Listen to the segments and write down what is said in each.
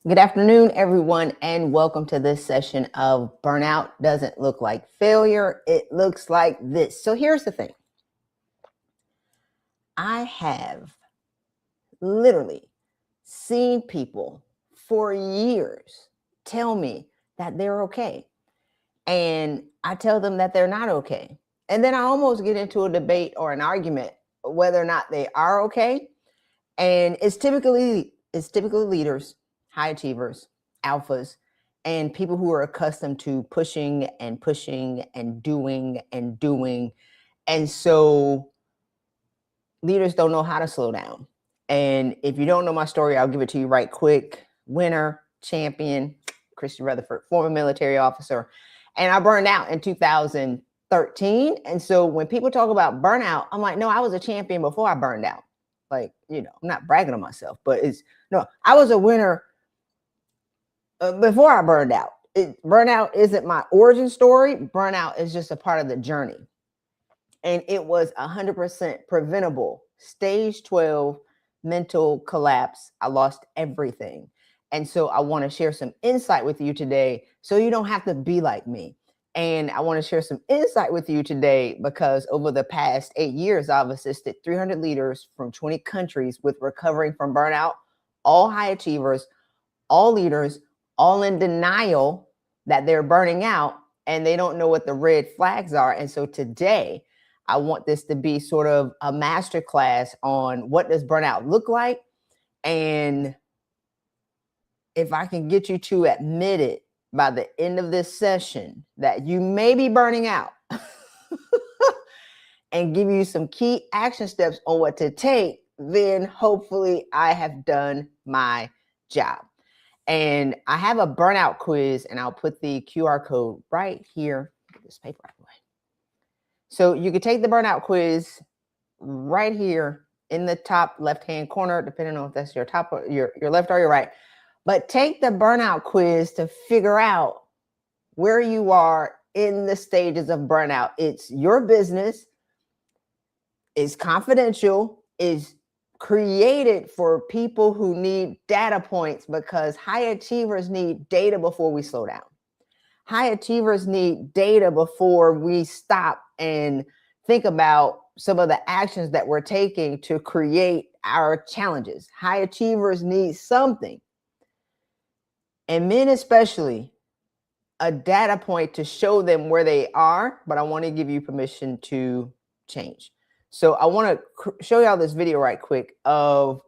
Good afternoon, everyone, and welcome to this session of Burnout Doesn't Look Like Failure. It looks like this. So here's the thing. I have literally seen people for years tell me that they're okay. And I tell them that they're not okay. And then I almost get into a debate or an argument whether or not they are okay. And it's typically leaders, high achievers, alphas, and people who are accustomed to pushing and pushing and doing and doing. And so leaders don't know how to slow down. And if you don't know my story, I'll give it to you right quick. Winner, champion, Christy Rutherford, former military officer. And I burned out in 2013. And so when people talk about burnout, I'm like, no, I was a champion before I burned out. Like, I'm not bragging on myself, but I was a winner before I burned out. Burnout isn't my origin story. Burnout is just a part of the journey. And it was 100% preventable. Stage 12 mental collapse. I lost everything. And so I want to share some insight with you today so you don't have to be like me. And I want to share some insight with you today because over the past 8 years, I've assisted 300 leaders from 20 countries with recovering from burnout, all high achievers, all leaders, all in denial that they're burning out and they don't know what the red flags are. And so today, I want this to be sort of a masterclass on what does burnout look like. And if I can get you to admit it by the end of this session that you may be burning out and give you some key action steps on what to take, then hopefully I have done my job. And I have a burnout quiz and I'll put the QR code right here. Get this paper out of the way. So you can take the burnout quiz right here in the top left-hand corner, depending on if that's your top or your left or your right. But take the burnout quiz to figure out where you are in the stages of burnout. It's your business. It's confidential. It's created for people who need data points because high achievers need data before we slow down. High achievers need data before we stop and think about some of the actions that we're taking to create our challenges. High achievers need something, and men especially, a data point to show them where they are, but I want to give you permission to change. So I want to show y'all this video right quick of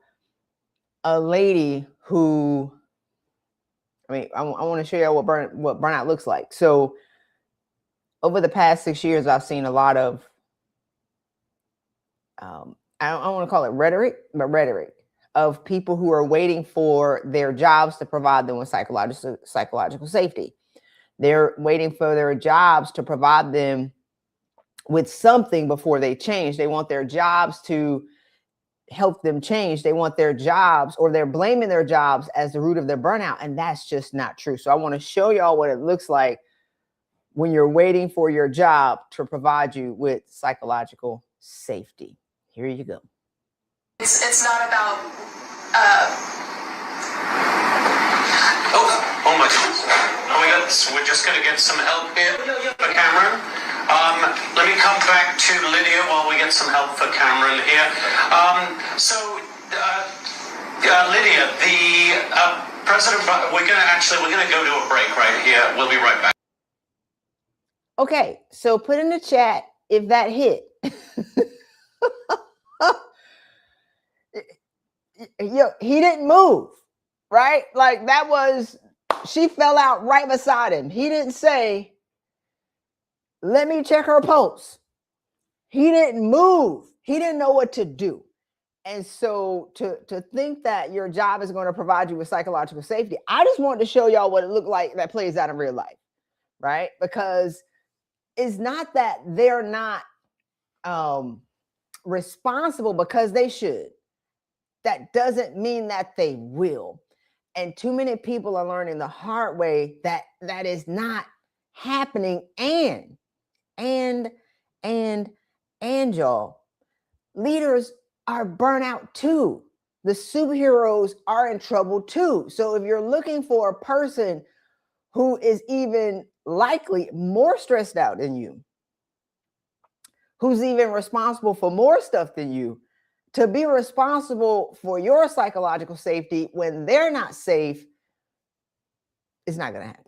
a lady who, I want to show y'all what burnout looks like. So over the past 6 years, I've seen a lot of, I don't want to call it rhetoric, but rhetoric of people who are waiting for their jobs to provide them with psychological safety. They're waiting for their jobs to provide them with something before they change. They want their jobs to help them change. They want their jobs, or they're blaming their jobs as the root of their burnout. And that's just not true. So I want to show y'all what it looks like when you're waiting for your job to provide you with psychological safety. Here you go. It's not about Oh my goodness. So we're just going to get some help here for Cameron. Let me come back to Lydia while we get some help for Cameron here. Lydia, the President, we're going to go to a break right here. We'll be right back. Okay, so put in the chat if that hit. He didn't move, right? Like she fell out right beside him. He didn't say, let me check her pulse. He didn't move. He didn't know what to do. And so to think that your job is going to provide you with psychological safety, I just wanted to show y'all what it looked like that plays out in real life, right? Because it's not that they're not responsible, because they should. That doesn't mean that they will. And too many people are learning the hard way that is not happening. And y'all, leaders are burnout too. the superheroes are in trouble too. So if you're looking for a person who is even likely more stressed out than you, who's even responsible for more stuff than you, to be responsible for your psychological safety when they're not safe, it's not going to happen.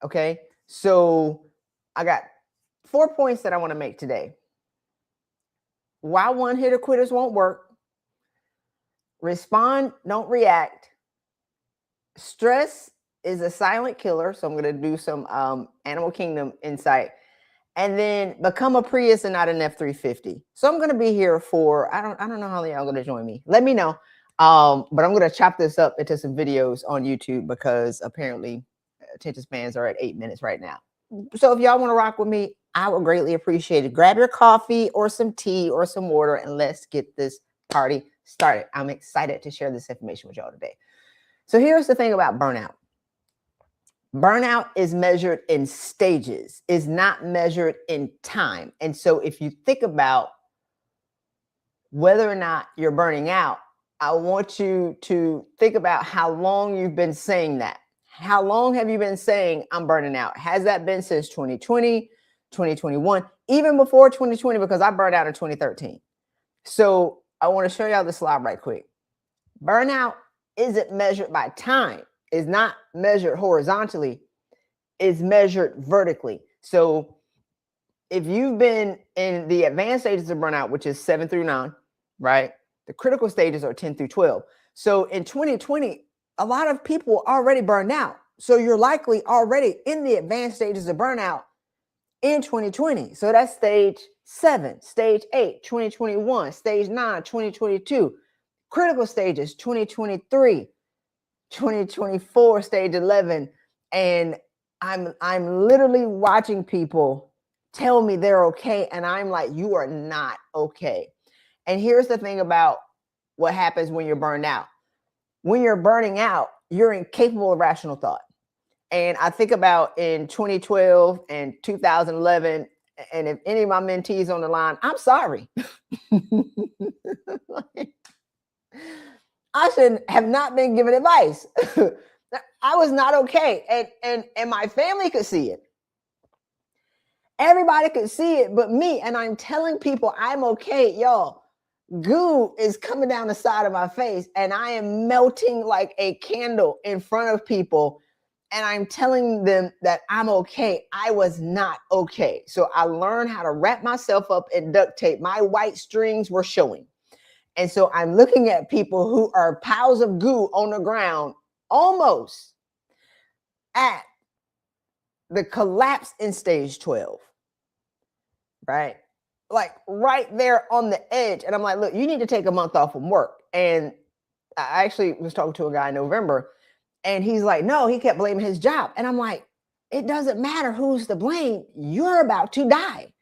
Okay. So I got 4 points that I want to make today. Why one-hitter quitters won't work. Respond, don't react. Stress is a silent killer. So I'm going to do some Animal Kingdom insight. And then become a Prius and not an F-350. So I'm going to be here for, I don't know how y'all going to join me. Let me know. But I'm going to chop this up into some videos on YouTube because apparently attention spans are at 8 minutes right now. So if y'all want to rock with me, I would greatly appreciate it. Grab your coffee or some tea or some water and let's get this party started. I'm excited to share this information with y'all today. So here's the thing about burnout. Burnout is measured in stages, is not measured in time. And so if you think about whether or not you're burning out, I want you to think about how long you've been saying that. How long have you been saying I'm burning out? Has that been since 2020, 2021, even before 2020, because I burned out in 2013. So I want to show y'all this slide right quick. Burnout isn't measured by time. It's not measured horizontally. It's measured vertically. So if you've been in the advanced stages of burnout, which is 7 through 9, right? The critical stages are 10 through 12. So in 2020, a lot of people already burned out. So you're likely already in the advanced stages of burnout in 2020. So that's stage 7, stage 8, 2021, stage 9, 2022, critical stages, 2023, 2024, stage 11. And I'm literally watching people tell me they're okay. And I'm like, you are not okay. And here's the thing about what happens when you're burned out. When you're burning out, you're incapable of rational thought. And I think about in 2012 and 2011, and if any of my mentees on the line, I'm sorry. I should have not been given advice. I was not okay. And my family could see it. Everybody could see it but me. And I'm telling people I'm okay. Y'all, goo is coming down the side of my face and I am melting like a candle in front of people. And I'm telling them that I'm okay. I was not okay. So I learned how to wrap myself up in duct tape. My white strings were showing. And so I'm looking at people who are piles of goo on the ground, almost at the collapse in stage 12, right? Like right there on the edge. And I'm like, look, you need to take a month off from work. And I actually was talking to a guy in November and he's like, no, he kept blaming his job. And I'm like, it doesn't matter who's to blame. You're about to die.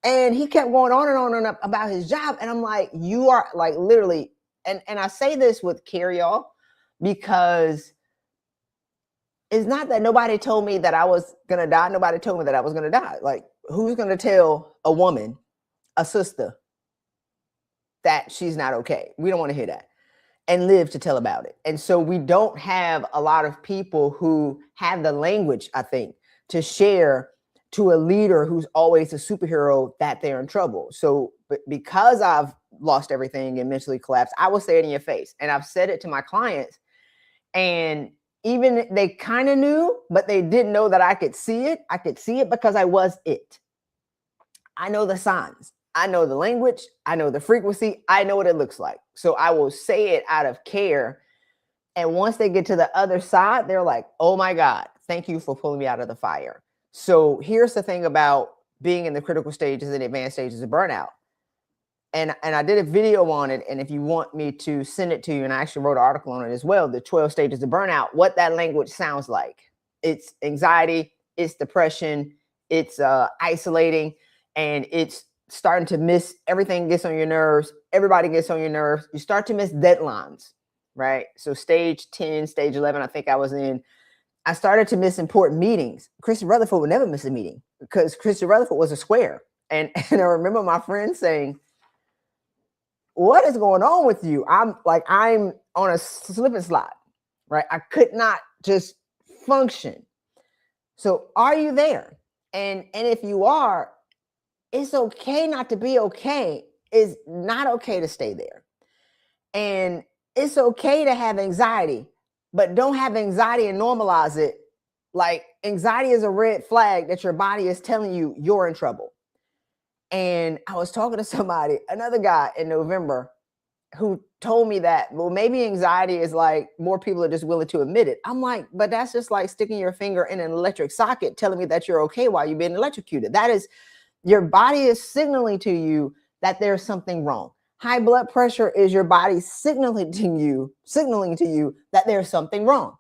And he kept going on and on and up about his job. And I'm like, you are like literally, and I say this with care, y'all, because it's not that nobody told me that I was going to die. Nobody told me that I was going to die. Like, who's going to tell a woman, a sister, that she's not okay? We don't want to hear that and live to tell about it. And so we don't have a lot of people who have the language, I think, to share to a leader who's always a superhero that they're in trouble. So because I've lost everything and mentally collapsed, I will say it in your face. And I've said it to my clients. And even they kind of knew, but they didn't know that I could see it. I could see it because I was it. I know the signs. I know the language. I know the frequency. I know what it looks like. So I will say it out of care. And once they get to the other side, they're like, oh my God, thank you for pulling me out of the fire. So here's the thing about being in the critical stages and advanced stages of burnout. And I did a video on it. And if you want me to send it to you, and I actually wrote an article on it as well, the 12 stages of burnout, what that language sounds like. It's anxiety, it's depression, it's isolating, and it's starting to miss, everything gets on your nerves. Everybody gets on your nerves. You start to miss deadlines, right? So stage 10, stage 11, I think I was in, I started to miss important meetings. Christy Rutherford would never miss a meeting because Christy Rutherford was a square. And I remember my friend saying, what is going on with you? I'm on a slip and slide, right? I could not just function. So are you there? And if you are, it's okay not to be okay. It's not okay to stay there. And it's okay to have anxiety, but don't have anxiety and normalize it. Like, anxiety is a red flag that your body is telling you you're in trouble. And I was talking to somebody, another guy in November, who told me that, well, maybe anxiety is like more people are just willing to admit it. I'm like, but that's just like sticking your finger in an electric socket telling me that you're okay while you're being electrocuted. That is, your body is signaling to you that there's something wrong. High blood pressure is your body signaling to you that there's something wrong.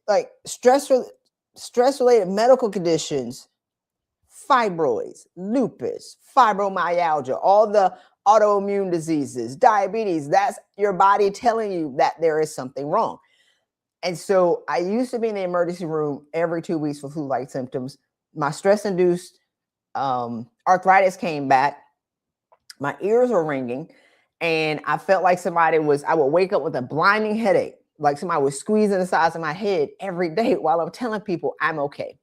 Like stress-related medical conditions, fibroids, lupus, fibromyalgia, all the autoimmune diseases, diabetes, that's your body telling you that there is something wrong. And so I used to be in the emergency room every 2 weeks for flu-like symptoms. My stress-induced arthritis came back. My ears were ringing, and I felt like I would wake up with a blinding headache, like somebody was squeezing the sides of my head every day while I'm telling people I'm okay.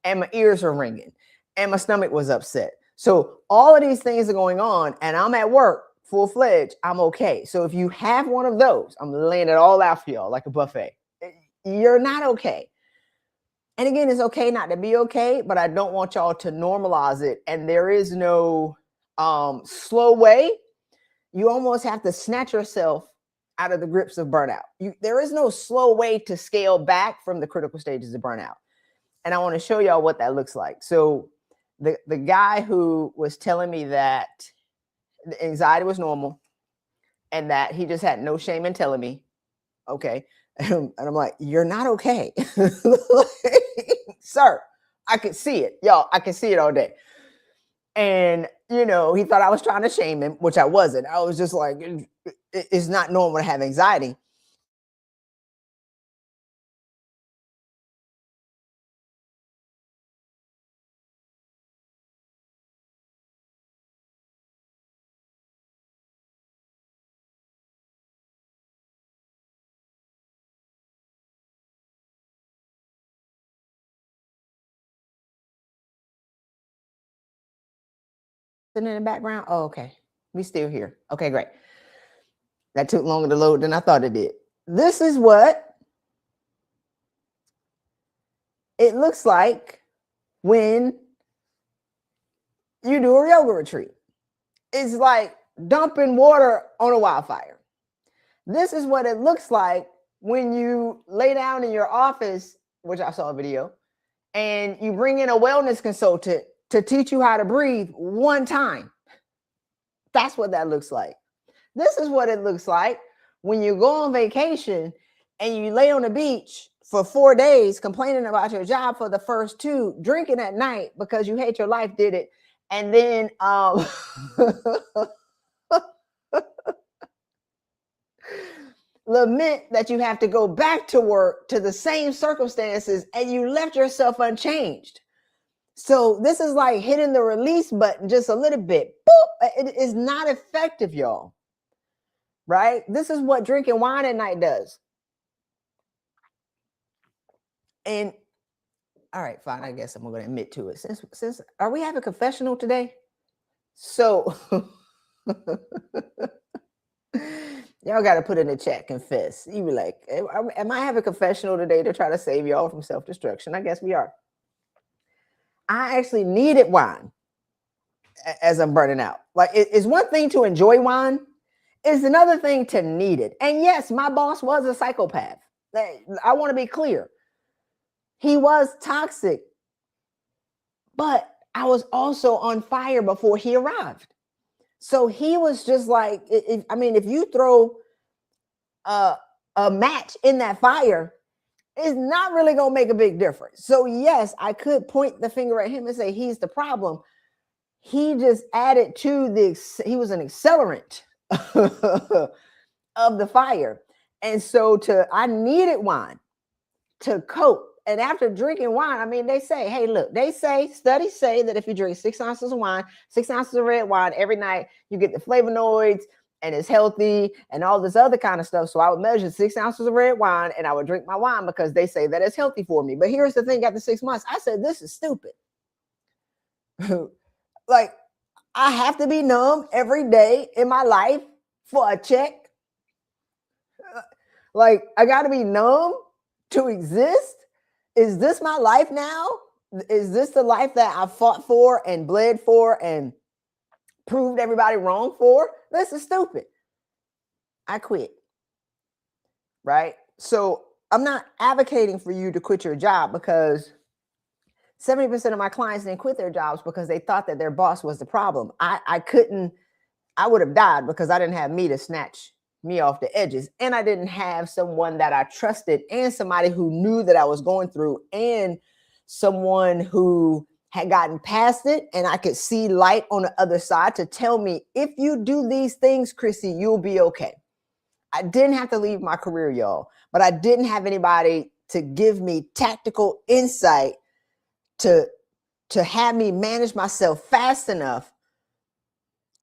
And my ears were ringing, and my stomach was upset. So all of these things are going on, and I'm at work full-fledged. I'm okay. So if you have one of those, I'm laying it all out for y'all like a buffet. You're not okay. And again, it's okay not to be okay, but I don't want y'all to normalize it. And there is no slow way. You almost have to snatch yourself out of the grips of burnout. There is no slow way to scale back from the critical stages of burnout. And I want to show y'all what that looks like. So the guy who was telling me that the anxiety was normal and that he just had no shame in telling me, okay. And I'm like, you're not okay. Sir, I could see it. Y'all, I could see it all day. And, he thought I was trying to shame him, which I wasn't. I was just like, it's not normal to have anxiety. In the background. Oh, okay. We still here. Okay, great. That took longer to load than I thought it did. This is what it looks like when you do a yoga retreat. It's like dumping water on a wildfire. This is what it looks like when you lay down in your office, which I saw a video, and you bring in a wellness consultant to teach you how to breathe one time. That's what that looks like. This is what it looks like when you go on vacation and you lay on the beach for 4 days complaining about your job for the first 2, drinking at night because you hate your life did it, and then lament that you have to go back to work to the same circumstances and you left yourself unchanged. So this is like hitting the release button just a little bit. Boop. It is not effective, y'all. Right? This is what drinking wine at night does. And all right, fine. I guess I'm going to admit to it. Since are we having a confessional today? So y'all got to put in the chat, confess. You be like, am I having a confessional today to try to save y'all from self-destruction? I guess we are. I actually needed wine as I'm burning out. Like, it's one thing to enjoy wine. It's another thing to need it. And yes, my boss was a psychopath. I want to be clear. He was toxic. But I was also on fire before he arrived. So he was just like, if you throw a match in that fire, it's not really going to make a big difference. So yes, I could point the finger at him and say he's the problem. He just added to he was an accelerant of the fire. And so I needed wine to cope. and after drinking wine, I mean, they say, hey, look, studies say that if you drink 6 ounces of wine, 6 ounces of red wine every night, you get the flavonoids and it's healthy and all this other kind of stuff. So I would measure 6 ounces of red wine and I would drink my wine because they say that it's healthy for me. But here's the thing, after 6 months, I said, this is stupid. Like, I have to be numb every day in my life for a check. Like, I got to be numb to exist. Is this my life now? Is this the life that I fought for and bled for and proved everybody wrong for? This is stupid. I quit. Right? So I'm not advocating for you to quit your job, because 70% of my clients didn't quit their jobs because they thought that their boss was the problem. I would have died because I didn't have me to snatch me off the edges. And I didn't have someone that I trusted and somebody who knew that I was going through and someone who had gotten past it and I could see light on the other side to tell me, if you do these things, Chrissy, you'll be okay. I didn't have to leave my career, y'all, but I didn't have anybody to give me tactical insight to have me manage myself fast enough,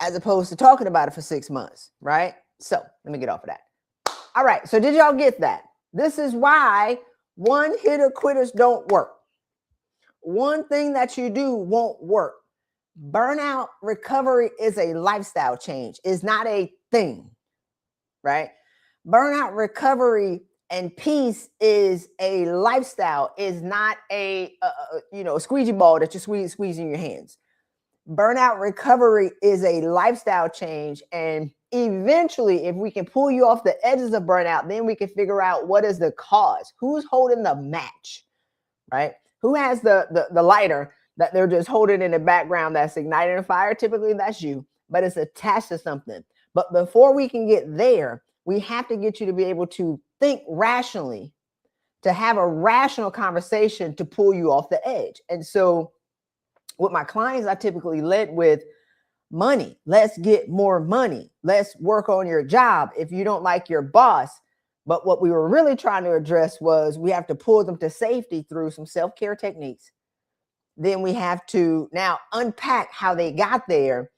as opposed to talking about it for 6 months, right? So let me get off of that. All right, so did y'all get that? This is why one-hitter quitters don't work. One thing that you do won't work. Burnout recovery is a lifestyle change. It's not a thing, right? Burnout recovery and peace is a lifestyle. Is not a squeegee ball that you're squeezing your hands. Burnout recovery is a lifestyle change, and eventually, if we can pull you off the edges of burnout, then we can figure out what is the cause. Who's holding the match, right? Who has the lighter that they're just holding in the background that's igniting a fire? Typically, that's you, but it's attached to something. But before we can get there, we have to get you to be able to think rationally, to have a rational conversation to pull you off the edge. And so with my clients, I typically led with money. Let's get more money. Let's work on your job if you don't like your boss. But what we were really trying to address was we have to pull them to safety through some self-care techniques. Then we have to now unpack how they got there.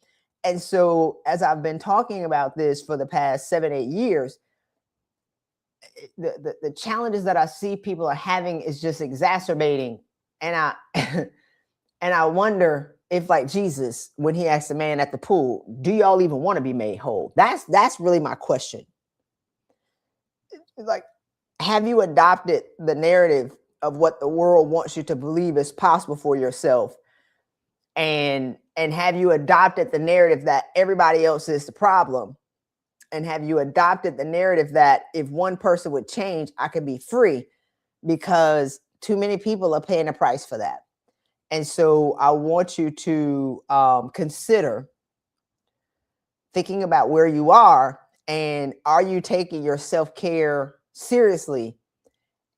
And so as I've been talking about this for the past 7-8 years, the challenges that I see people are having is just exacerbating. And I wonder if, like Jesus, when he asked the man at the pool, do y'all even want to be made whole? That's really my question. Like, have you adopted the narrative of what the world wants you to believe is possible for yourself? And have you adopted the narrative that everybody else is the problem? And have you adopted the narrative that if one person would change, I could be free? Because too many people are paying a price for that. And so I want you to consider thinking about where you are, and are you taking your self-care seriously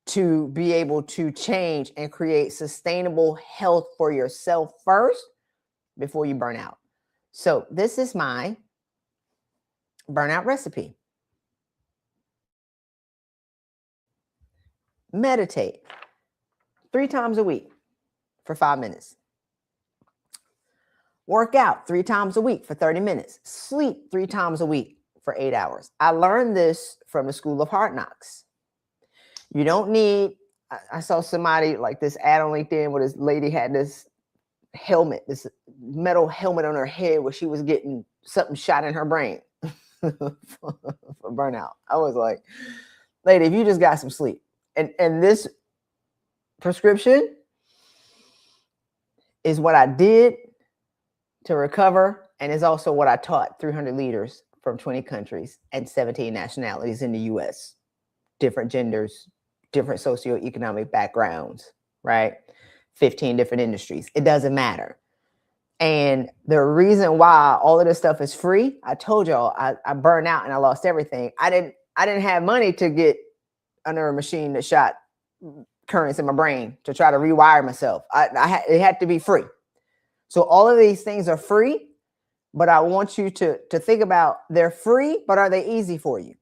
to be able to change and create sustainable health for yourself first before you burn out. So this is my burnout recipe. Meditate 3 times a week for 5 minutes. Work out 3 times a week for 30 minutes. Sleep 3 times a week for 8 hours. I learned this from the School of Hard Knocks. You don't need, I saw somebody like this ad on LinkedIn where this lady had this helmet, this metal helmet on her head where she was getting something shot in her brain for burnout. I was like, lady, if you just got some sleep. And this prescription is what I did to recover, and is also what I taught 300 leaders from 20 countries and 17 nationalities in the US, different genders, different socioeconomic backgrounds, right? 15 different industries. It doesn't matter. And the reason why all of this stuff is free, I told y'all, I burned out and I lost everything. I didn't have money to get under a machine that shot currents in my brain to try to rewire myself. It had to be free. So all of these things are free, but I want you to think about, they're free, but are they easy for you?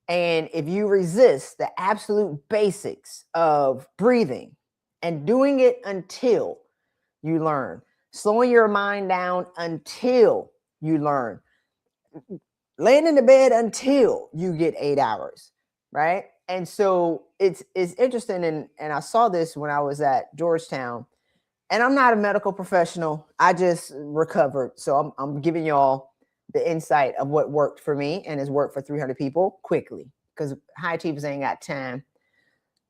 And if you resist the absolute basics of breathing and doing it until you learn, slowing your mind down until you learn, laying in the bed until you get 8 hours, right? And so it's interesting, and I saw this when I was at Georgetown, and I'm not a medical professional. I just recovered. So I'm giving y'all the insight of what worked for me and has worked for 300 people quickly, because high achievers ain't got time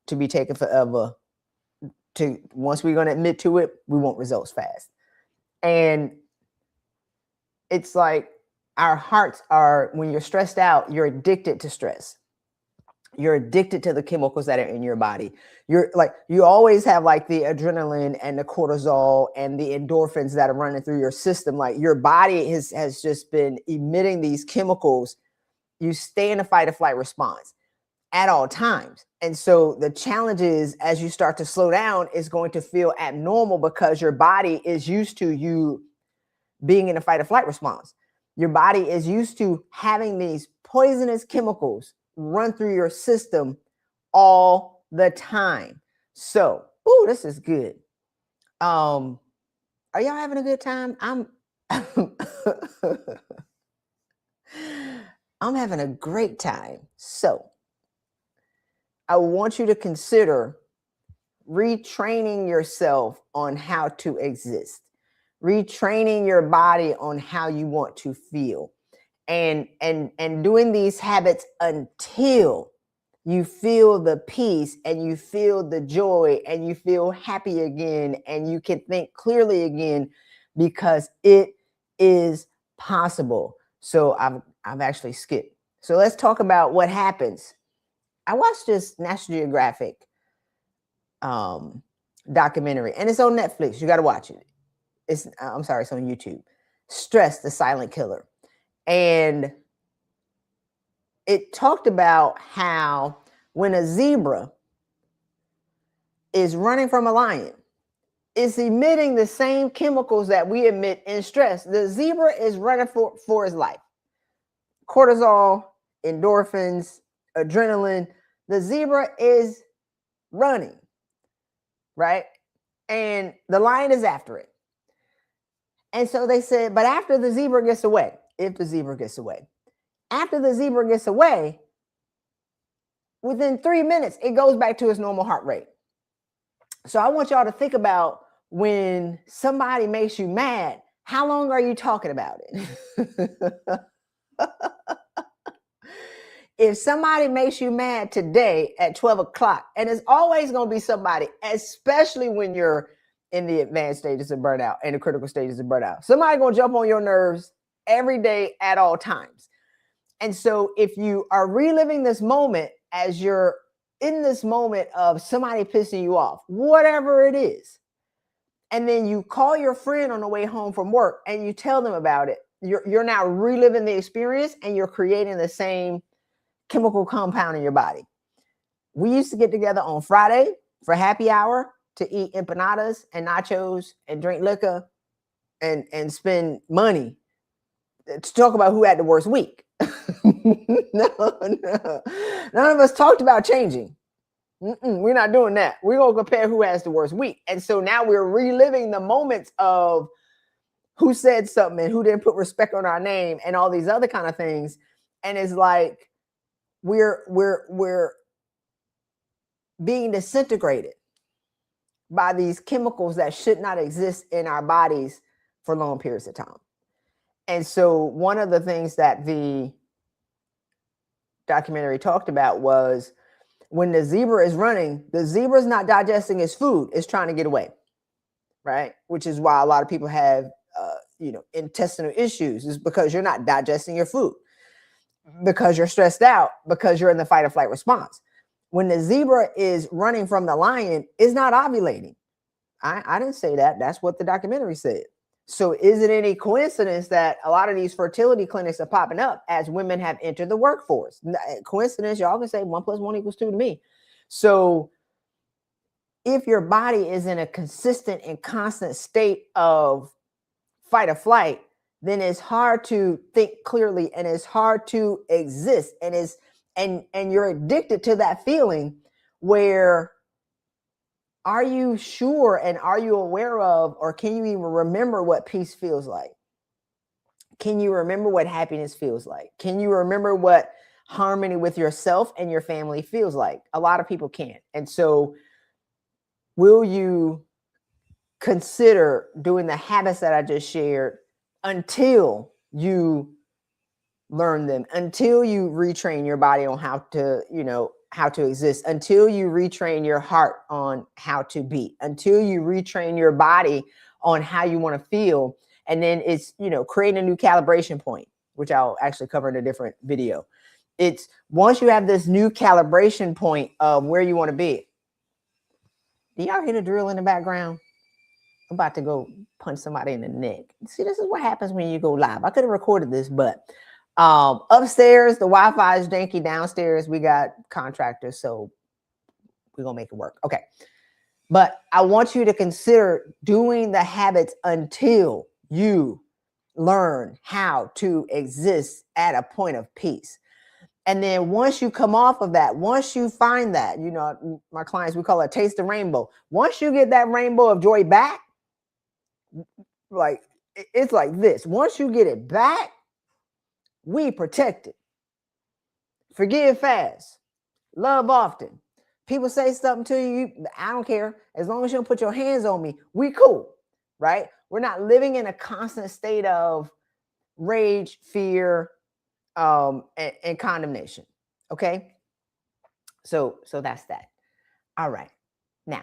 to be taken forever. Once we're going to admit to it, we want results fast. And it's like our hearts are, when you're stressed out, you're addicted to stress. You're addicted to the chemicals that are in your body. You're like, you always have like the adrenaline and the cortisol and the endorphins that are running through your system. Like your body has just been emitting these chemicals. You stay in a fight or flight response at all times. And so the challenge is, as you start to slow down, it's going to feel abnormal because your body is used to you being in a fight or flight response. Your body is used to having these poisonous chemicals run through your system all the time. So, this is good. Are y'all having a good time? I'm having a great time. So, I want you to consider retraining yourself on how to exist, retraining your body on how you want to feel, and doing these habits until you feel the peace and you feel the joy and you feel happy again and you can think clearly again, because it is possible. So I've actually skipped. So let's talk about what happens. I watched this National Geographic documentary, and it's on Netflix. You got to watch it. It's on YouTube. Stress, the Silent Killer. And it talked about how when a zebra is running from a lion, it's emitting the same chemicals that we emit in stress. The zebra is running for his life. Cortisol, endorphins, adrenaline. The zebra is running, right? And the lion is after it. And so they said, but after the zebra gets away, after the zebra gets away, within 3 minutes, it goes back to its normal heart rate. So I want y'all to think about, when somebody makes you mad, how long are you talking about it? If somebody makes you mad today at 12 o'clock, and it's always going to be somebody, especially when you're in the advanced stages of burnout and the critical stages of burnout, somebody going to jump on your nerves every day at all times. And so if you are reliving this moment as you're in this moment of somebody pissing you off, whatever it is, and then you call your friend on the way home from work and you tell them about it, you're now reliving the experience and you're creating the same chemical compound in your body. We used to get together on Friday for happy hour to eat empanadas and nachos and drink liquor and spend money to talk about who had the worst week. No. None of us talked about changing. We're not doing that. We're going to compare who has the worst week. And so now we're reliving the moments of who said something and who didn't put respect on our name and all these other kind of things. And it's like we're being disintegrated by these chemicals that should not exist in our bodies for long periods of time. And so one of the things that the documentary talked about was, when the zebra is running, the zebra is not digesting its food, it's trying to get away, right? Which is why a lot of people have, intestinal issues, is because you're not digesting your food, because you're stressed out, because you're in the fight or flight response. When the zebra is running from the lion, it's not ovulating. I didn't say that. That's what the documentary said. So is it any coincidence that a lot of these fertility clinics are popping up as women have entered the workforce? Coincidence? Y'all can say 1 + 1 = 2 to me. So if your body is in a consistent and constant state of fight or flight, then it's hard to think clearly and it's hard to exist. And and you're addicted to that feeling, where are you sure and are you aware of, or can you even remember what peace feels like? Can you remember what happiness feels like? Can you remember what harmony with yourself and your family feels like? A lot of people can't. And so will you consider doing the habits that I just shared until you learn them, until you retrain your body on how to, how to exist, until you retrain your heart on how to beat, until you retrain your body on how you want to feel. And then it's, creating a new calibration point, which I'll actually cover in a different video. It's once you have this new calibration point of where you want to be. Do y'all hear the drill in the background? I'm about to go punch somebody in the neck. See, this is what happens when you go live. I could have recorded this, but upstairs, the Wi-Fi is janky. Downstairs, we got contractors, so we're going to make it work. Okay. But I want you to consider doing the habits until you learn how to exist at a point of peace. And then once you come off of that, once you find that, my clients, we call it taste the rainbow. Once you get that rainbow of joy back, like it's like this. Once you get it back, we protect it. Forgive fast. Love often. People say something to you, I don't care. As long as you don't put your hands on me, we cool, right? We're not living in a constant state of rage, fear, and condemnation. Okay. So that's that. All right. Now,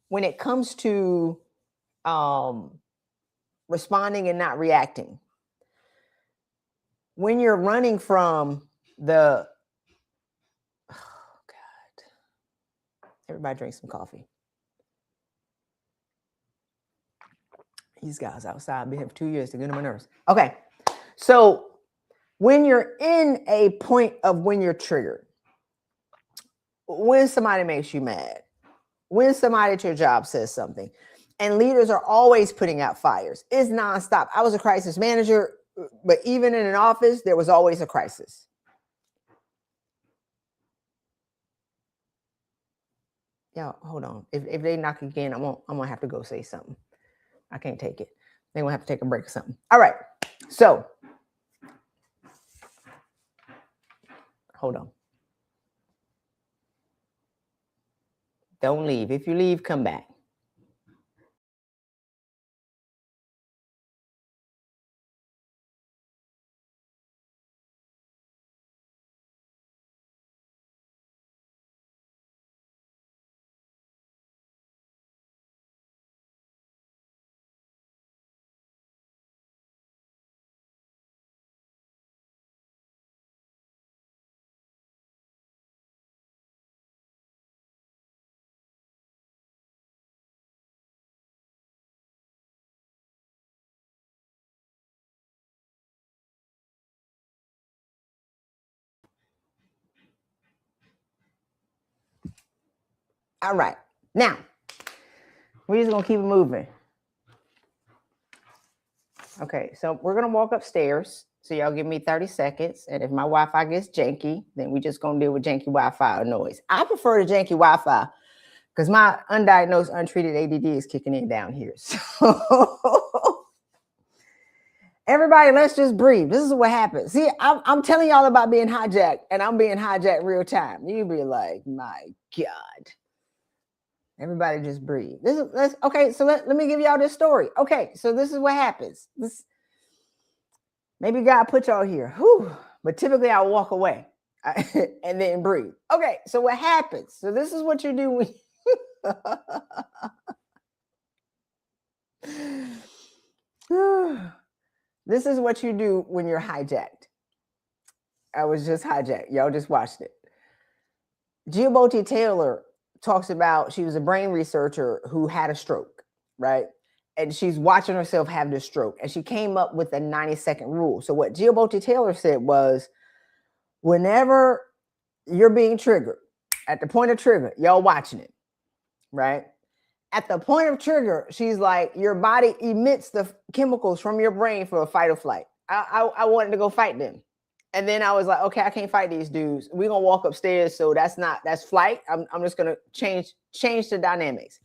when it comes to responding and not reacting, when you're running from the, oh God, everybody drink some coffee. These guys outside been here for 2 years to get on my nerves. Okay. So when you're in a point of when you're triggered, when somebody makes you mad, when somebody at your job says something, and leaders are always putting out fires, it's nonstop. I was a crisis manager, but even in an office, there was always a crisis. Y'all, hold on. If they knock again, I'm gonna have to go say something. I can't take it. They're gonna have to take a break or something. All right. So hold on. Don't leave. If you leave, come back. All right. Now, we're just going to keep it moving. Okay, so we're going to walk upstairs. So y'all give me 30 seconds. And if my Wi-Fi gets janky, then we just going to deal with janky Wi-Fi or noise. I prefer the janky Wi-Fi because my undiagnosed, untreated ADD is kicking in down here. So everybody, let's just breathe. This is what happens. See, I'm telling y'all about being hijacked, and I'm being hijacked real time. You be like, my God. Everybody just breathe. Okay, so let me give y'all this story. Okay, so this is what happens. Maybe God put y'all here. Whew, but typically I'll walk away and then breathe. Okay, so what happens? So this is what you do when this is what you do when you're hijacked. I was just hijacked. Y'all just watched it. Giabotti Taylor talks about, she was a brain researcher who had a stroke, right? And she's watching herself have this stroke. And she came up with a 90-second rule. So what Giabotti Taylor said was, whenever you're being triggered, at the point of trigger, y'all watching it, right? At the point of trigger, she's like, your body emits the chemicals from your brain for a fight or flight. I wanted to go fight them. And then I was like, okay, I can't fight these dudes. We're gonna walk upstairs. So that's flight. I'm just gonna change the dynamics.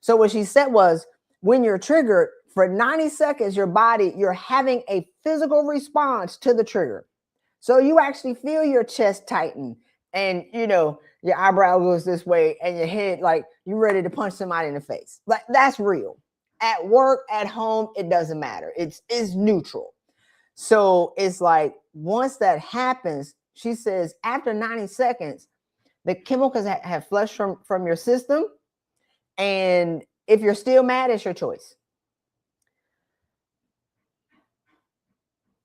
So what she said was, when you're triggered for 90 seconds, you're having a physical response to the trigger. So you actually feel your chest tighten, and your eyebrow goes this way, and your head, like you're ready to punch somebody in the face. Like, that's real. At work, at home, it doesn't matter. It's neutral. So it's like, once that happens, she says, after 90 seconds, the chemicals have flushed from your system. And if you're still mad, it's your choice.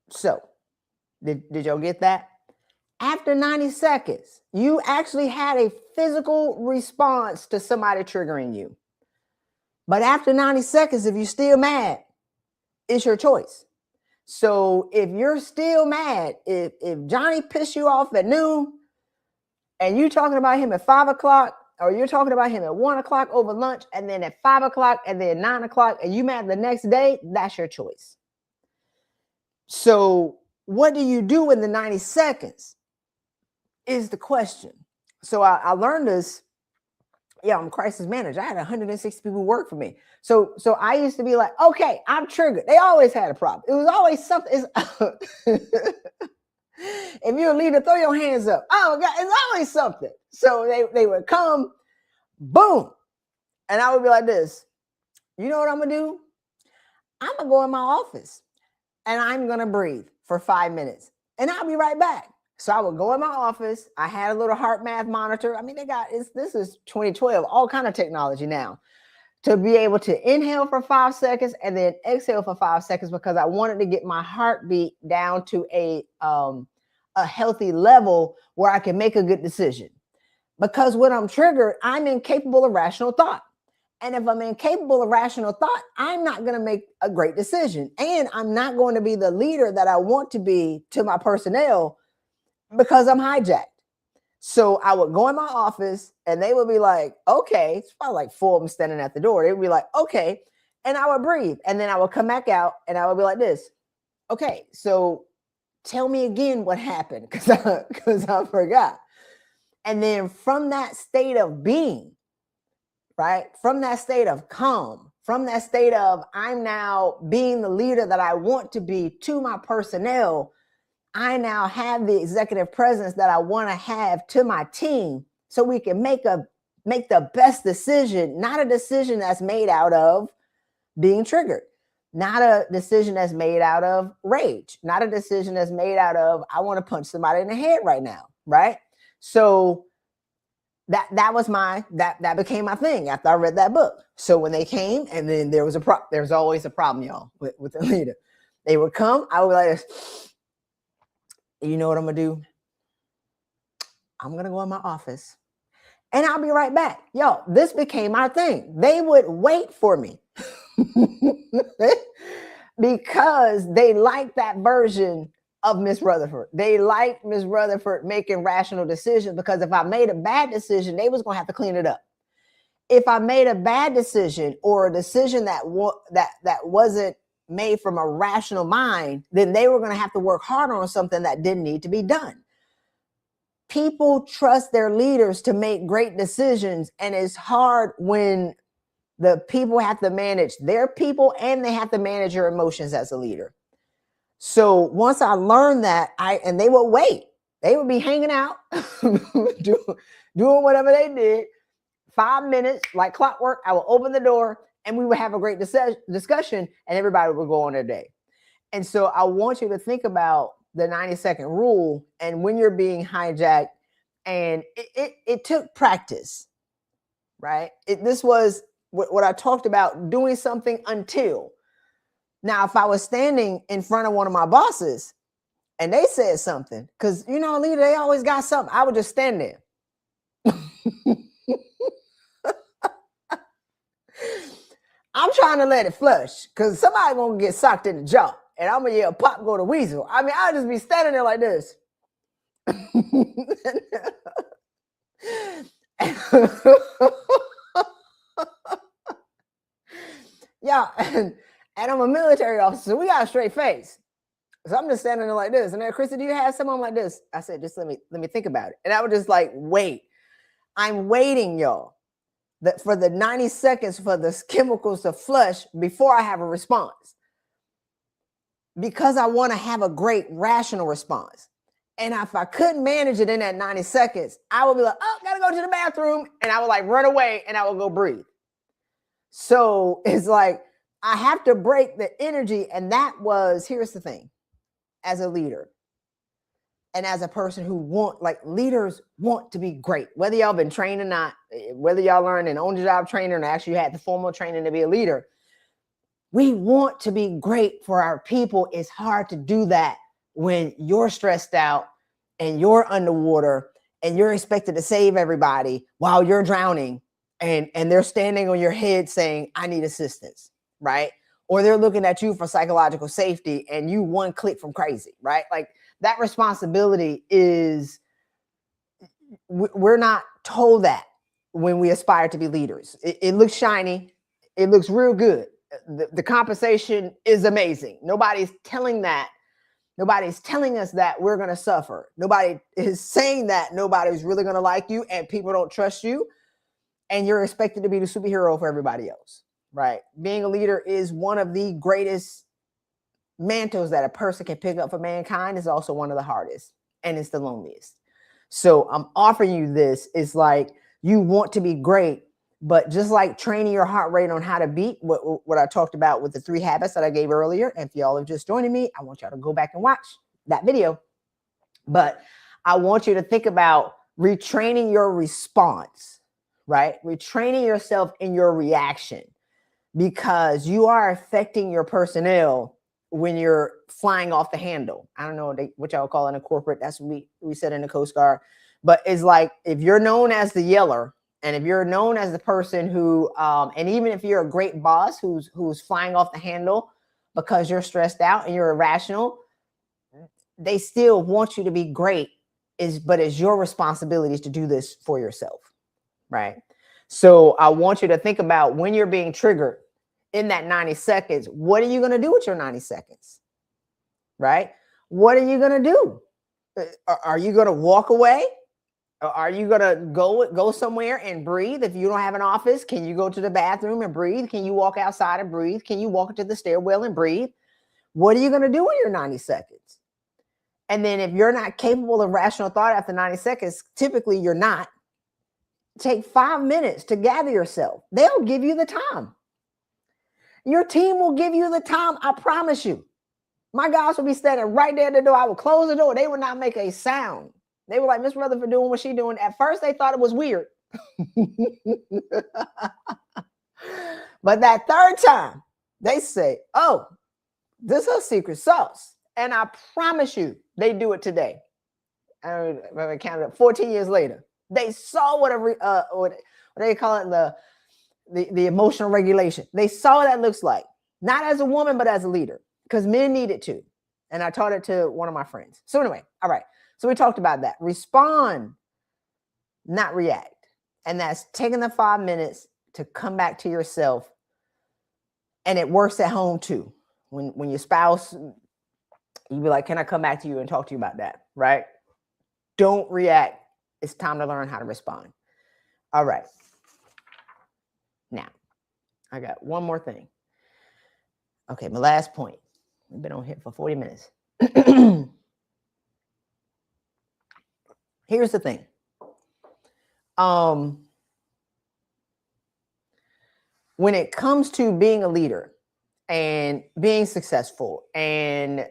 So did y'all get that? After 90 seconds, you actually had a physical response to somebody triggering you. But after 90 seconds, if you're still mad, it's your choice. So if you're still mad, if Johnny pissed you off at noon and you're talking about him at 5 o'clock, or you're talking about him at 1 o'clock over lunch, and then at 5 o'clock, and then 9 o'clock, and you mad the next day, that's your choice. So what do you do in the 90 seconds is the question. So I learned this. Yeah, I'm a crisis manager. I had 160 people work for me. So I used to be like, okay, I'm triggered. They always had a problem. It was always something. If you're a leader, throw your hands up. Oh God, it's always something. So they would come, boom. And I would be like this. You know what I'm going to do? I'm going to go in my office and I'm going to breathe for 5 minutes and I'll be right back. So I would go in my office. I had a little heart math monitor. I mean, this is 2012, all kind of technology now, to be able to inhale for 5 seconds and then exhale for 5 seconds, because I wanted to get my heartbeat down to a healthy level where I can make a good decision. Because when I'm triggered, I'm incapable of rational thought. And if I'm incapable of rational thought, I'm not going to make a great decision. And I'm not going to be the leader that I want to be to my personnel, because I'm hijacked. So I would go in my office and they would be like, okay, it's probably like 4 of them standing at the door. They would be like, okay. And I would breathe. And then I would come back out and I would be like this. Okay, so tell me again what happened, because I forgot. And then from that state of being, right, from that state of calm, from that state of I'm now being the leader that I want to be to my personnel, I now have the executive presence that I want to have to my team, so we can make the best decision, not a decision that's made out of being triggered, not a decision that's made out of rage, not a decision that's made out of I want to punch somebody in the head right now, right? So that was that became my thing after I read that book. So when they came, and then there's always a problem, y'all, with the leader. They would come, I would be like, you know what I'm gonna do? I'm gonna go in my office and I'll be right back. Yo, this became our thing. They would wait for me because they liked that version of Miss Rutherford. They liked Miss Rutherford making rational decisions, because if I made a bad decision, they was gonna have to clean it up. If I made a bad decision, or a decision that wasn't made from a rational mind, then they were going to have to work harder on something that didn't need to be done. People trust their leaders to make great decisions, and it's hard when the people have to manage their people and they have to manage your emotions as a leader. So once I learned that, and they would wait. They would be hanging out, doing whatever they did. 5 minutes, like clockwork, I will open the door and we would have a great discussion, and everybody would go on their day. And so I want you to think about the 90-second rule, and when you're being hijacked, and it took practice, right? This was what I talked about, doing something until. Now, if I was standing in front of one of my bosses and they said something, because, leader, they always got something, I would just stand there. I'm trying to let it flush, because somebody gonna get socked in the jaw, and I'm gonna yell, "Pop, go to weasel." I mean, I'll just be standing there like this. Yeah, and I'm a military officer, so we got a straight face. So I'm just standing there like this. And then, Christy, do you have someone like this? I said, just let me think about it. And I would just like, wait. I'm waiting, y'all, for the 90 seconds for the chemicals to flush before I have a response. Because I want to have a great rational response. And if I couldn't manage it in that 90 seconds, I would be like, oh, gotta go to the bathroom. And I would like run away and I would go breathe. So it's like, I have to break the energy. And that was, here's the thing, as a leader and as a person who leaders want to be great, whether y'all been trained or not, whether y'all learned an on-the-job training or actually had the formal training to be a leader, we want to be great for our people. It's hard to do that when you're stressed out and you're underwater and you're expected to save everybody while you're drowning and they're standing on your head saying, I need assistance, right? Or they're looking at you for psychological safety and you one click from crazy, right? Like that responsibility is, we're not told that when we aspire to be leaders. It looks shiny. It looks real good. The compensation is amazing. Nobody's telling that. Nobody's telling us that we're going to suffer. Nobody is saying that nobody's really going to like you and people don't trust you. And you're expected to be the superhero for everybody else, right? Being a leader is one of the greatest mantles that a person can pick up for mankind. Is also one of the hardest, and it's the loneliest. So I'm offering you this. It's like you want to be great, but just like training your heart rate on how to beat what I talked about with the 3 habits that I gave earlier. And if y'all are just joining me, I want y'all to go back and watch that video. But I want you to think about retraining your response, right? Retraining yourself in your reaction, because you are affecting your personnel when you're flying off the handle. I don't know what y'all call it in a corporate. That's what we said in the Coast Guard. But it's like, if you're known as the yeller, and if you're known as the person who, and even if you're a great boss who's flying off the handle because you're stressed out and you're irrational, they still want you to be great. But it's your responsibility to do this for yourself, right? So I want you to think about when you're being triggered in that 90 seconds, what are you going to do with your 90 seconds, right? What are you going to do? Are you going to walk away? Are you going to go somewhere and breathe? If you don't have an office, can you go to the bathroom and breathe? Can you walk outside and breathe? Can you walk into the stairwell and breathe? What are you going to do in your 90 seconds? And then if you're not capable of rational thought after 90 seconds, typically you're not, take 5 minutes to gather yourself. They'll give you the time. Your team will give you the time. I promise you. My guys will be standing right there at the door. I will close the door. They would not make a sound. They were like, Miss Rutherford doing what she doing. At first, they thought it was weird. But that third time, they say, oh, this is her secret sauce. And I promise you, they do it today. I counted up 14 years later. They saw what they call it, the emotional regulation. They saw what that looks like, not as a woman, but as a leader, because men need it too. And I taught it to one of my friends. So anyway, all right. So we talked about that. Respond, not react. And that's taking the 5 minutes to come back to yourself. And it works at home too. When your spouse, you be like, can I come back to you and talk to you about that? Right? Don't react. It's time to learn how to respond. All right. Now, I got one more thing. Okay, my last point. We've been on here for 40 minutes. Here's the thing. When it comes to being a leader and being successful and,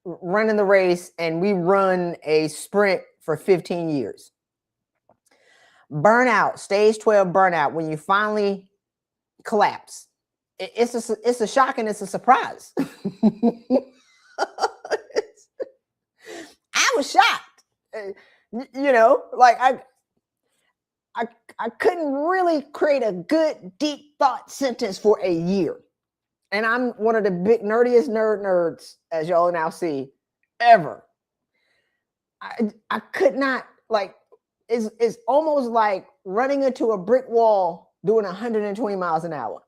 running the race, and we run a sprint for 15 years. Burnout, stage 12 burnout, when you finally collapse, it's a shock and it's a surprise. I was shocked. I couldn't really create a good, deep thought sentence for a year. And I'm one of the big nerdiest nerds, as y'all now see, ever. I could not, it's almost like running into a brick wall doing 120 miles an hour.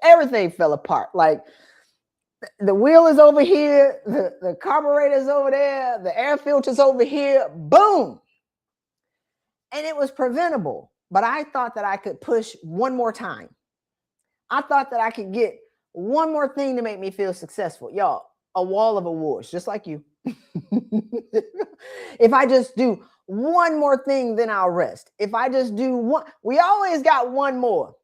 Everything fell apart. Like, The wheel is over here, the carburetor is over there, the air filter's over here, boom. And it was preventable, but I thought that I could push one more time. I thought that I could get one more thing to make me feel successful. Y'all, a wall of awards, just like you. If I just do one more thing, then I'll rest. If I just do one, we always got one more,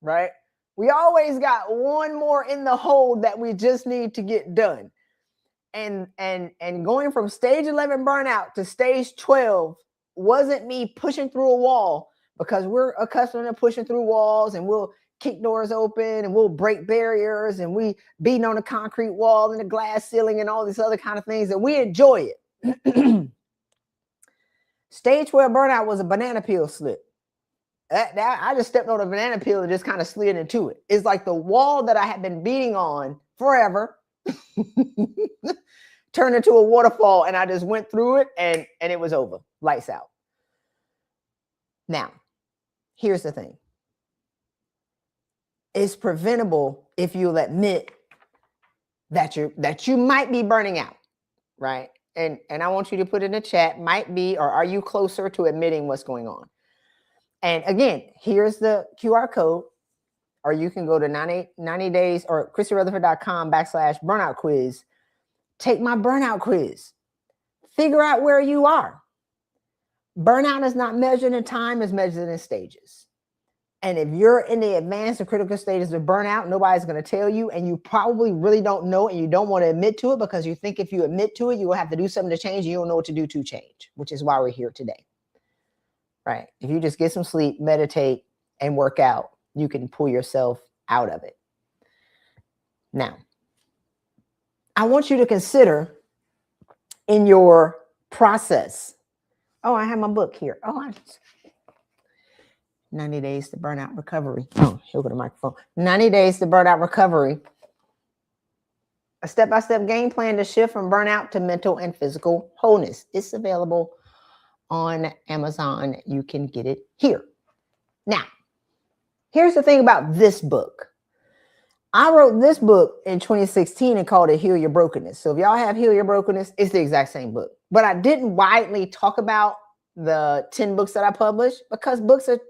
right? We always got one more in the hole that we just need to get done. And going from stage 11 burnout to stage 12 wasn't me pushing through a wall, because we're accustomed to pushing through walls, and we'll kick doors open and we'll break barriers, and we beating on the concrete wall and the glass ceiling and all these other kind of things, and we enjoy it. Stage 12 burnout was a banana peel slip. I just stepped on a banana peel and just kind of slid into it. It's like the wall that I had been beating on forever turned into a waterfall, and I just went through it, and it was over. Lights out. Now, here's the thing. It's preventable if you'll admit that you might be burning out, right? And I want you to put in the chat, might be, or are you closer to admitting what's going on? And again, here's the QR code, or you can go to 90 days or ChristyRutherford.com/burnout quiz. Take my burnout quiz. Figure out where you are. Burnout is not measured in time, it's measured in stages. And if you're in the advanced or critical stages of burnout, nobody's going to tell you, and you probably really don't know, and you don't want to admit to it, because you think if you admit to it, you will have to do something to change. You don't know what to do to change, which is why we're here today. Right? If you just get some sleep, meditate, and work out, you can pull yourself out of it. Now, I want you to consider in your process. Oh, I have my book here. 90 Days to Burnout Recovery. Oh, he'll go to the microphone. 90 Days to Burnout Recovery. A step-by-step game plan to shift from burnout to mental and physical wholeness. It's available on Amazon. You can get it here. Now, here's the thing about this book. I wrote this book in 2016 and called it Heal Your Brokenness. So if y'all have Heal Your Brokenness, it's the exact same book. But I didn't widely talk about the 10 books that I published, because books are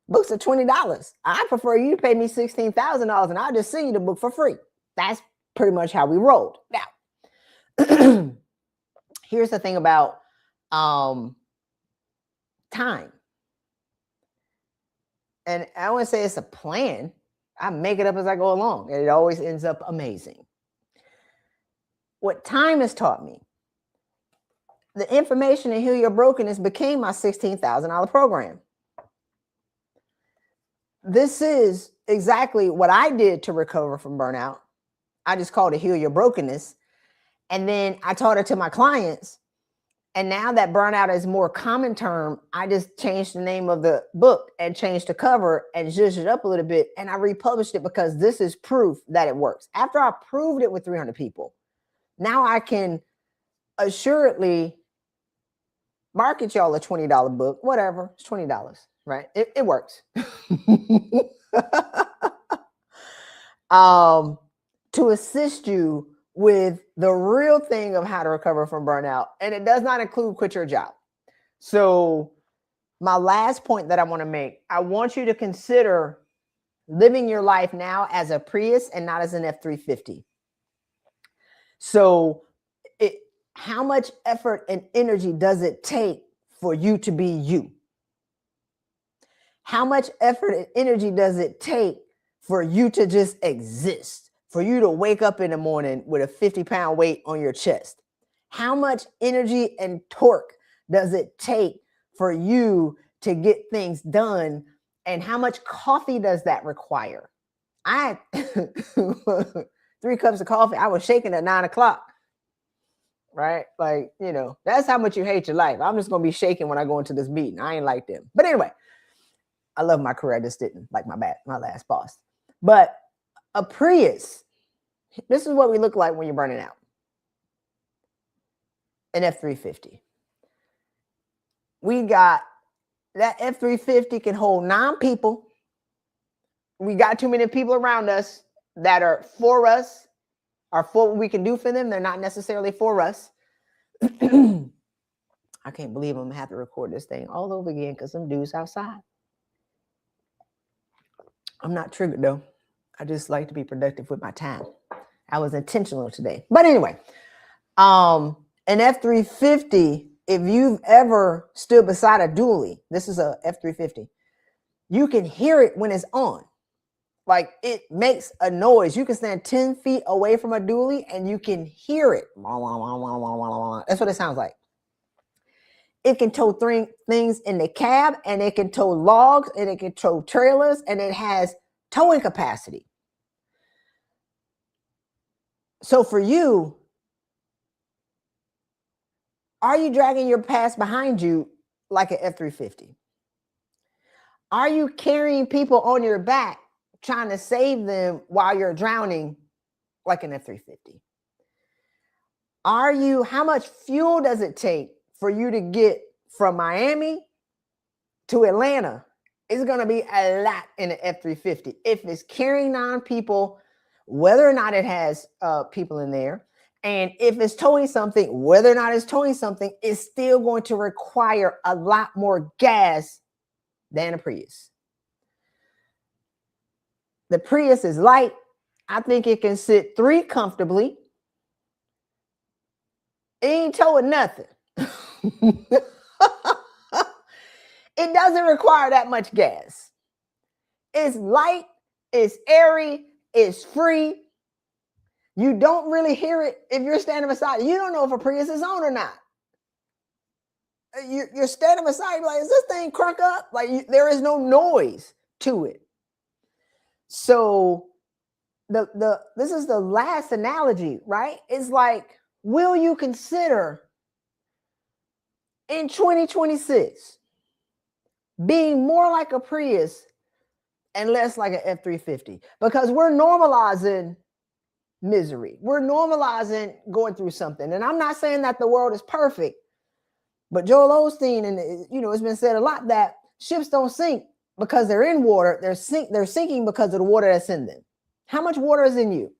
books are $20. I prefer you to pay me $16,000 and I'll just send you the book for free. That's pretty much how we rolled. Now, here's the thing about time. And I wouldn't say it's a plan. I make it up as I go along, and it always ends up amazing. What time has taught me, the information in Heal Your Brokenness became my $16,000 program. This is exactly what I did to recover from burnout. I just called it Heal Your Brokenness. And then I taught it to my clients. And now that burnout is a more common term, I just changed the name of the book and changed the cover and zhuzhed it up a little bit. And I republished it because this is proof that it works. After I proved it with 300 people, now I can assuredly market y'all a $20 book, whatever, it's $20, right? It works. To assist you with the real thing of how to recover from burnout. And it does not include quit your job. So my last point that I want to make, I want you to consider living your life now as a Prius and not as an F-350. So how much effort and energy does it take for you to be you? How much effort and energy does it take for you to just exist? For you to wake up in the morning with a 50-pound weight on your chest? How much energy and torque does it take for you to get things done? And how much coffee does that require? I had 3 cups of coffee. I was shaking at 9 o'clock. Right? Like, you know, that's how much you hate your life. I'm just going to be shaking when I go into this meeting. I ain't like them. But anyway, I love my career. I just didn't like my last boss. But a Prius, this is what we look like when you're burning out. An F-350. We got that F-350 can hold 9 people. We got too many people around us. that are for us, are for what we can do for them. They're not necessarily for us. I can't believe I'm gonna have to record this thing all over again because some dudes outside. I'm not triggered though. I just like to be productive with my time. I was intentional today. But anyway, an F-350, if you've ever stood beside a dually, this is a F-350, you can hear it when it's on. Like it makes a noise. You can stand 10 feet away from a dually and you can hear it. That's what it sounds like. It can tow things in the cab, and it can tow logs, and it can tow trailers, and it has towing capacity. So for you, are you dragging your past behind you like an F-350? Are you carrying people on your back, trying to save them while you're drowning like an F-350? How much fuel does it take for you to get from Miami to Atlanta? It's going to be a lot in an F-350. If it's carrying 9 people, whether or not it has people in there, and if it's towing something, whether or not it's towing something, it's still going to require a lot more gas than a Prius. The Prius is light. I think it can sit 3 comfortably. It ain't towing nothing. It doesn't require that much gas. It's light, it's airy, it's free. You don't really hear it if you're standing beside it. You don't know if a Prius is on or not. You're standing beside it, like, is this thing crunk up? Like, there is no noise to it. So this is the last analogy, right? It's like, will you consider in 2026 being more like a Prius and less like an F-350? Because we're normalizing misery. We're normalizing going through something. And I'm not saying that the world is perfect, but Joel Osteen, and it's been said a lot that ships don't sink because they're in water. They're sinking because of the water that's in them. How much water is in you?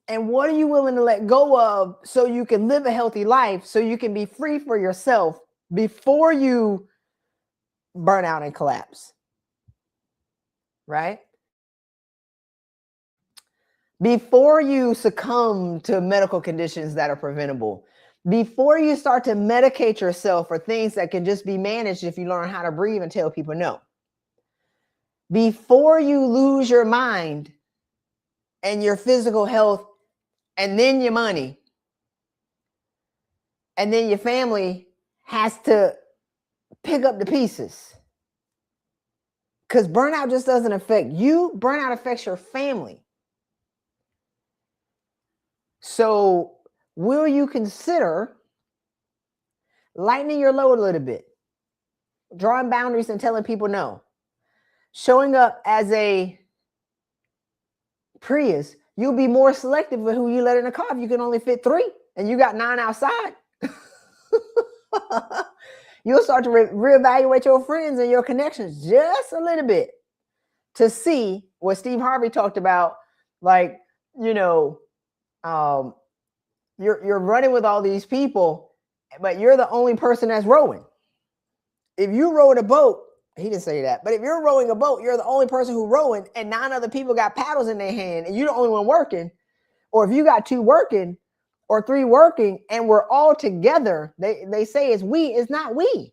And what are you willing to let go of so you can live a healthy life, so you can be free for yourself before you burn out and collapse? Right? Before you succumb to medical conditions that are preventable, before you start to medicate yourself for things that can just be managed if you learn how to breathe and tell people no. Before you lose your mind and your physical health and then your money, and then your family has to pick up the pieces. Because burnout just doesn't affect you. Burnout affects your family. So will you consider lightening your load a little bit, drawing boundaries and telling people no, showing up as a Prius? You'll be more selective with who you let in the car if you can only fit 3 and you got 9 outside. You'll start to reevaluate your friends and your connections just a little bit to see what Steve Harvey talked about. Like, you're running with all these people, but you're the only person that's rowing. If you rowed a boat, he didn't say that, but if you're rowing a boat, you're the only person who's rowing, and 9 other people got paddles in their hand, and you're the only one working. Or if you got 2 working or 3 working, and we're all together, they say it's we, it's not we.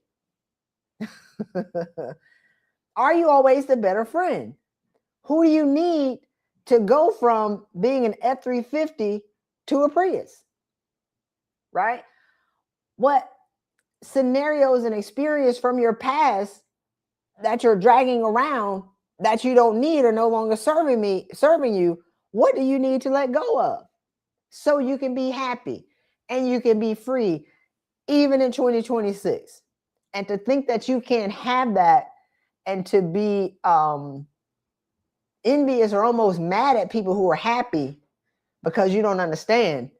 Are you always the better friend? Who do you need to go from being an F-350 to a Prius? Right? What scenarios and experience from your past that you're dragging around that you don't need or no longer serving you, what do you need to let go of so you can be happy and you can be free even in 2026? And to think that you can't have that and to be envious or almost mad at people who are happy because you don't understand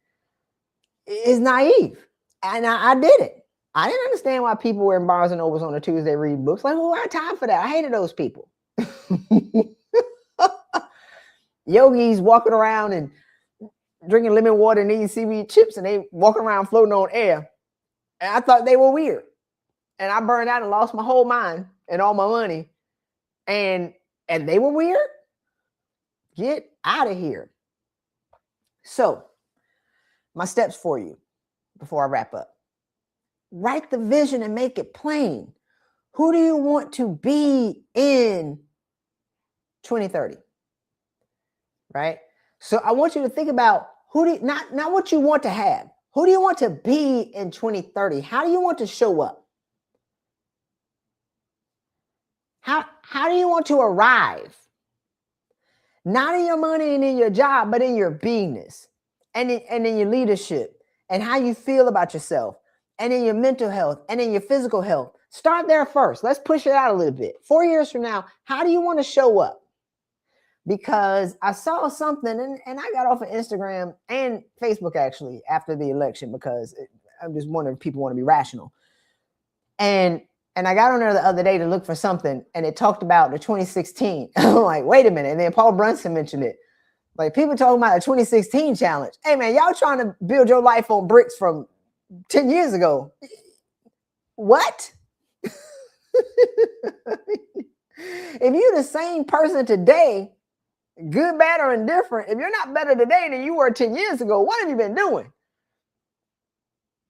is naive. And I did it. I didn't understand why people were in Barnes and Nobles on a Tuesday reading books. Like, who had time for that? I hated those people. yogis walking around and drinking lemon water and eating seaweed chips, and they walking around floating on air. And I thought they were weird. And I burned out and lost my whole mind and all my money. And they were weird. Get out of here. So, my steps for you before I wrap up. Write the vision and make it plain. Who do you want to be in 2030? Right? So I want you to think about not what you want to have. Who do you want to be in 2030? How do you want to show up? How do you want to arrive? Not in your money and in your job, but in your beingness and in your leadership and how you feel about yourself and in your mental health and in your physical health. Start there first. Let's push it out a little bit. 4 years from now, how do you want to show up? Because I saw something and I got off of Instagram and Facebook actually after the election because I'm just wondering if people want to be rational. And I got on there the other day to look for something and it talked about the 2016. I'm like, wait a minute. And then Paul Brunson mentioned it. Like people talking about the 2016 challenge. Hey man, y'all trying to build your life on bricks from 10 years ago. What? If you're the same person today, good, bad, or indifferent, if you're not better today than you were 10 years ago, what have you been doing?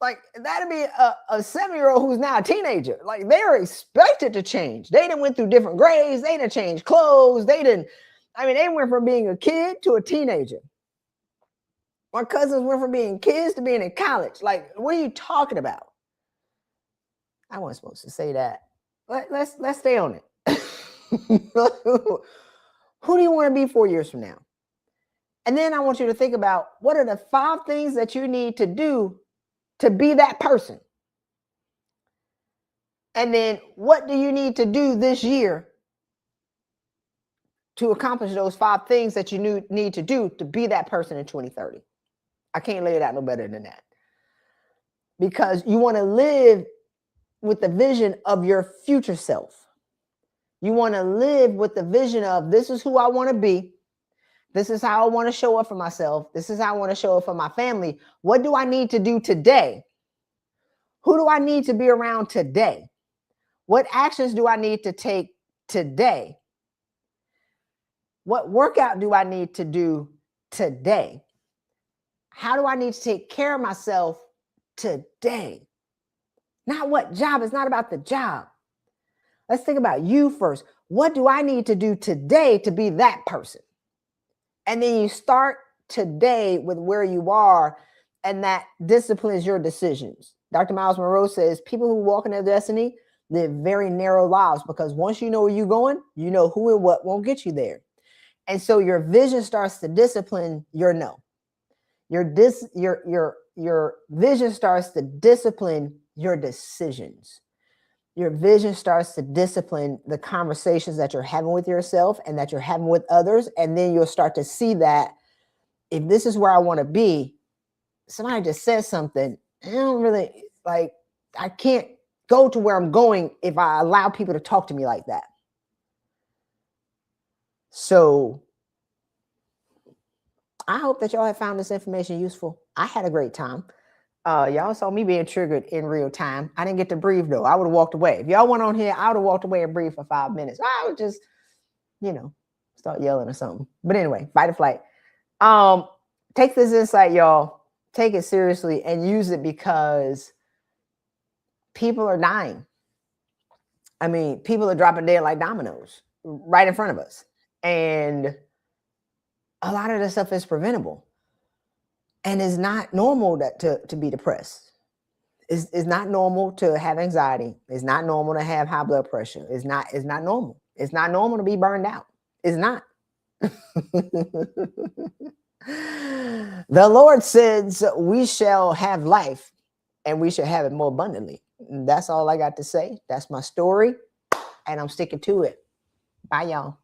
Like, that'd be a 7-year-old who's now a teenager. Like, they're expected to change. They done went through different grades. They done changed clothes. They went from being a kid to a teenager. My cousins went from being kids to being in college. Like, what are you talking about? I wasn't supposed to say that. Let's stay on it. Who do you want to be 4 years from now? And then I want you to think about what are the 5 things that you need to do to be that person. And then what do you need to do this year to accomplish those 5 things that you need to do to be that person in 2030? I can't lay it out no better than that. Because you want to live with the vision of your future self. You want to live with the vision of this is who I want to be. This is how I want to show up for myself. This is how I want to show up for my family. What do I need to do today? Who do I need to be around today? What actions do I need to take today? What workout do I need to do today? How do I need to take care of myself today? Not what job. It's not about the job. Let's think about you first. What do I need to do today to be that person? And then you start today with where you are, and that disciplines your decisions. Dr. Miles Monroe says people who walk in their destiny live very narrow lives because once you know where you're going, you know who and what won't get you there. And so your vision starts to discipline your no. Your vision starts to discipline your decisions. Your vision starts to discipline the conversations that you're having with yourself and that you're having with others. And then you'll start to see that if this is where I want to be, somebody just says something, I don't really like, I can't go to where I'm going if I allow people to talk to me like that. So I hope that y'all have found this information useful. I had a great time. Y'all saw me being triggered in real time. I didn't get to breathe though. I would have walked away. If y'all went on here, I would have walked away and breathed for 5 minutes. I would just, start yelling or something. But anyway, fight or flight. Take this insight, y'all. Take it seriously and use it because people are dying. I mean, people are dropping dead like dominoes right in front of us. And a lot of this stuff is preventable. And it's not normal to be depressed. It's not normal to have anxiety. It's not normal to have high blood pressure. It's not normal. It's not normal to be burned out. It's not. The Lord says we shall have life and we shall have it more abundantly. That's all I got to say. That's my story and I'm sticking to it. Bye, y'all.